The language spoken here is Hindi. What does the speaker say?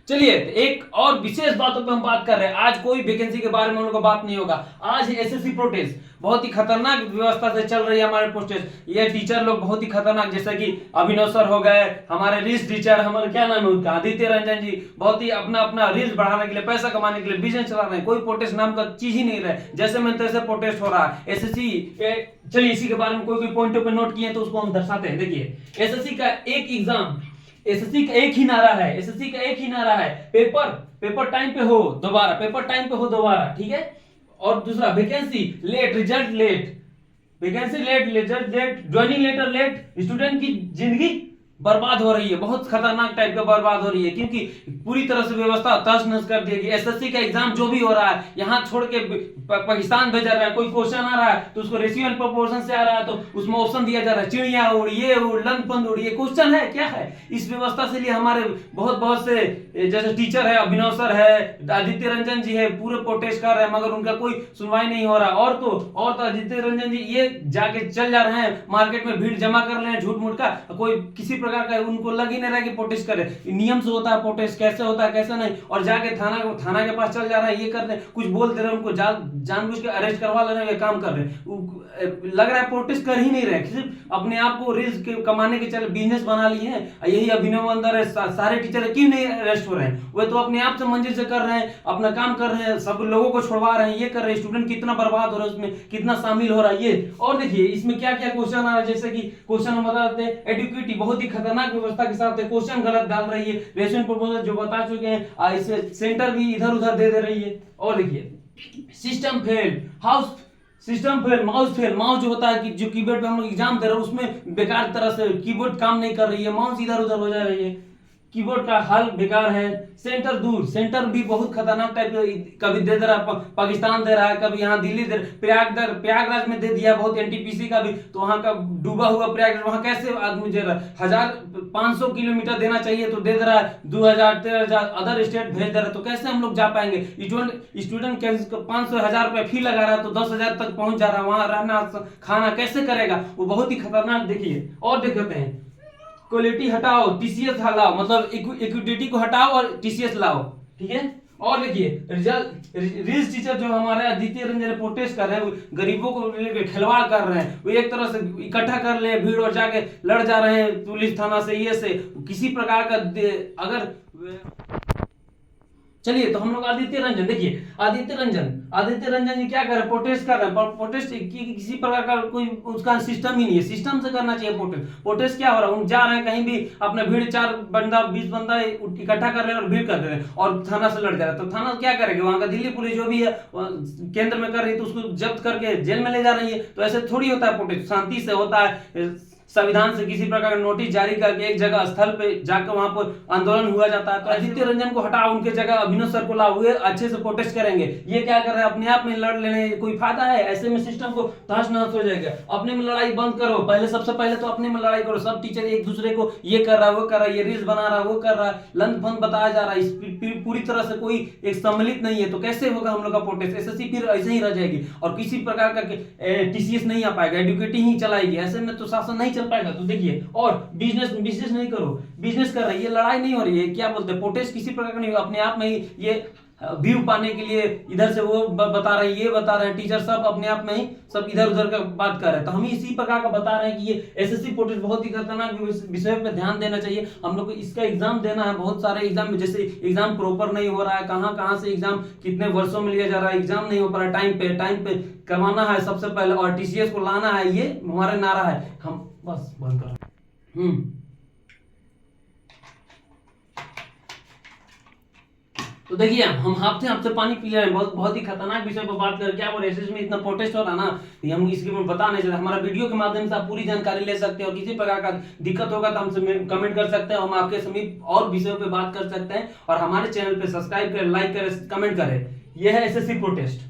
चलिए एक और विशेष बातों पे हम बात कर रहे हैं। आज कोई वैकेंसी के बारे में हम लोग का बात नहीं होगा। आज एसएससी प्रोटेस्ट बहुत ही खतरनाक व्यवस्था से चल रही है हमारे प्रोटेस्ट। ये टीचर लोग बहुत ही खतरनाक, जैसे कि अभिनव सर हो गए, हमारे रील्स टीचर, हमारे क्या नाम है उनका, आदित्य रंजन जी, बहुत ही अपना अपना रील्स बढ़ाने के लिए, पैसा कमाने के लिए बिजनेस चला रहे हैं। कोई प्रोटेस्ट नाम का चीज ही नहीं रहे, जैसे मैं तैसे प्रोटेस्ट हो रहा है एसएससी। चलिए इसी के बारे में कोई पॉइंटों पे नोट किए तो उसको हम दर्शाते हैं। देखिए एसएससी का एक एग्जाम, एसएससी का एक ही नारा है, एसएससी का एक ही नारा है, पेपर टाइम पे हो दोबारा, पेपर टाइम पे हो दोबारा, ठीक है। और दूसरा vacancy late, result late, vacancy late, result late, joining letter late, student की जिंदगी बर्बाद हो रही है, बहुत खतरनाक टाइप का बर्बाद हो रही है, क्योंकि पूरी तरह से व्यवस्था तहस नहस कर दी गई। एसएससी का एग्जाम जो भी हो रहा है यहाँ छोड़ के पाकिस्तान भेजा रहा है। कोई क्वेश्चन आ रहा है तो उसको रेशियो एंड प्रोपोर्शन से आ रहा है तो उसमें ऑप्शन दिया जा रहा है, चिड़िया उड़, ये उड़, लंद पंद उड़, ये क्वेश्चन है क्या है। इस व्यवस्था से लिए हमारे बहुत से जैसे टीचर है, अभिनव सर है, आदित्य रंजन जी है, पूरे प्रोटेस्ट कर रहे हैं, मगर उनका कोई सुनवाई नहीं हो रहा। और तो आदित्य रंजन जी ये जाके चल जा रहे हैं मार्केट में, भीड़ जमा कर रहे हैं झूठ मूठ का, कोई किसी प्रकार का उनको लग ही नहीं रहा कि प्रोटेस्ट करे। नियम से होता है प्रोटेस्ट, कैसे होता है कैसे नहीं, और जाके थाना के पास चल जा रहा है, ये कर रहे हैं, कुछ बोल दे रहे हैं, उनको जानबूझ के अरेस्ट करवा ले रहे हैं, ये काम कर रहे हैं। लग रहा है प्रोटेस्ट कर ही नहीं रहे, सिर्फ अपने आप को रील्स कमाने के चले बिजनेस बना लिए हैं। यही अभिनव अंदर है, सारे टीचर क्यों नहीं अरेस्ट हो रहे हैं? वे तो अपने आप से मंजिल से कर रहे हैं, अपना काम कर रहे हैं, सब लोगों को छोड़वा रहे हैं, ये कर रहे हैं। स्टूडेंट कितना बर्बाद हो रहा है, उसमें कितना शामिल हो रहा है ये। और देखिए इसमें क्या क्या क्वेश्चन आ रहा है, जैसे कि क्वेश्चन हम बता देते हैं। एडुकेटी बहुत ही खतरनाक व्यवस्था के साथ क्वेश्चन गलत डाल रही है, रेशन प्रपोजल जो बता चुके हैं, इसे सेंटर भी इधर उधर दे रही है। और देखिए system fail, mouse fail, mouse जो होता है कि जो कीबोर्ड पे हम लोग एग्जाम दे रहे हैं उसमें बेकार तरह से कीबोर्ड काम नहीं कर रही है, माउस इधर उधर हो जा रही है, कीबोर्ड का हाल बेकार है। सेंटर दूर, सेंटर भी बहुत खतरनाक टाइप, कभी दे रहा है पाकिस्तान दे रहा है, कभी यहाँ दिल्ली दे, प्रयागराज में दे दिया बहुत, एनटीपीसी का भी, तो वहां का डूबा हुआ प्रयागराज, वहां कैसे आदमी दे रहा है? 1500 किलोमीटर देना चाहिए तो दे रहा है 2000 13,000 अदर स्टेट भेज दे रहा है, तो कैसे हम लोग जा पाएंगे? स्टूडेंट 500,000 रुपया फी लगा रहा है तो 10,000 तक पहुंच जा रहा है, वहां रहना खाना कैसे करेगा? वो बहुत ही खतरनाक। देखिए और देखते हैं, क्वालिटी हटाओ, टीसीएस लाओ, मतलब इक्विटी को हटाओ और टीसीएस लाओ, ठीक है। और देखिए रील्स टीचर जो हमारे आदित्य रंजन प्रोटेस्ट कर रहे हैं, गरीबों को लेकर खिलवाड़ कर रहे हैं, वो एक तरह से इकट्ठा कर ले भीड़ और जाके लड़ जा रहे हैं पुलिस थाना से, ये से किसी प्रकार का अगर। चलिए तो हम लोग आदित्य रंजन, देखिए आदित्य रंजन जी क्या कर रहे हैं? प्रोटेस्ट कर रहे हैं। प्रोटेस्ट किसी प्रकार का कोई उसका सिस्टम ही नहीं है, सिस्टम से करना चाहिए प्रोटेस्ट। प्रोटेस्ट क्या हो रहा है? जा रहे हैं कहीं भी, अपना भीड़ 4 बंदा 20 बंदा इकट्ठा कर रहे हैं और भीड़ कर रहे हैं और थाना से लड़ जा रहे हैं। तो थाना क्या करेगा? वहां का दिल्ली पुलिस जो भी है केंद्र में कर रही है तो उसको जब्त करके जेल में ले जा रही है। तो ऐसे थोड़ी होता है प्रोटेस्ट, शांति से होता है, संविधान से किसी प्रकार का नोटिस जारी करके एक जगह स्थल पे जाकर वहां पर आंदोलन हुआ जाता है। तो आदित्य रंजन को हटाओ, उनके जगह अभिनव सर को लाओ, हुए अच्छे से प्रोटेस्ट करेंगे। ये क्या कर रहे हैं? अपने आप में लड़ लेने कोई फायदा है? ऐसे में सिस्टम को तहस नहस हो जाएगा। अपने में लड़ाई बंद करो, पहले सबसे पहले तो अपने में लड़ाई करो। सब टीचर एक दूसरे को ये कर रहा है, वो कर रहा है, ये रील्स बना रहा है, वो कर रहा है, लंद फंद बताया जा रहा है, पूरी तरह से कोई एक सम्मिलित नहीं है, तो कैसे होगा हम लोग का प्रोटेस्ट? एसएससी फिर ऐसे ही रह जाएगी और किसी प्रकार का टीसीएस नहीं आ पाएगा, एडुकेटी ही चलाएगी। ऐसे में तो शासन नहीं चल पाएगा। तो देखिए, और बिजनेस नहीं करो, बिजनेस कर रही है, लड़ाई नहीं हो रही है, क्या बोलते हैं, प्रोटेस्ट किसी प्रकार का नहीं, अपने आप में ही ये व्यू पाने के लिए इधर से वो बता रहे हैं, ये बता रहे हैं, टीचर सब अपने आप में ही सब इधर उधर का बात कर रहे हैं। तो हम इसी प्रकार का बता रहे हैं कि ये एसएससी प्रोटेस्ट बहुत ही खतरनाक विषय पे ध्यान देना चाहिए। हम लोग को इसका एग्जाम देना है, बहुत सारे एग्जाम में जैसे एग्जाम प्रॉपर नहीं हो रहा है, कहां से एग्जाम कितने वर्षों में लिया जा रहा है, एग्जाम नहीं हो पा रहा है, टाइम पे करवाना है सबसे पहले, और टीसीएस को लाना है, ये हमारा नारा है। हम बस बंद कर। तो देखिए हम हाथ से पानी पी रहे हैं, बहुत ही खतरनाक विषय पर बात कर, क्या एसएससी में इतना प्रोटेस्ट हो रहा है ना, तो हम इसके में बता नहीं सकते। हमारा वीडियो के माध्यम से आप पूरी जानकारी ले सकते हैं, और किसी प्रकार का दिक्कत होगा तो हमसे कमेंट कर सकते हैं, हम आपके समीप और विषयों पे बात कर सकते हैं। और हमारे चैनल पे सब्सक्राइब करें, लाइक करें, कमेंट करें। यह है एसएससी प्रोटेस्ट।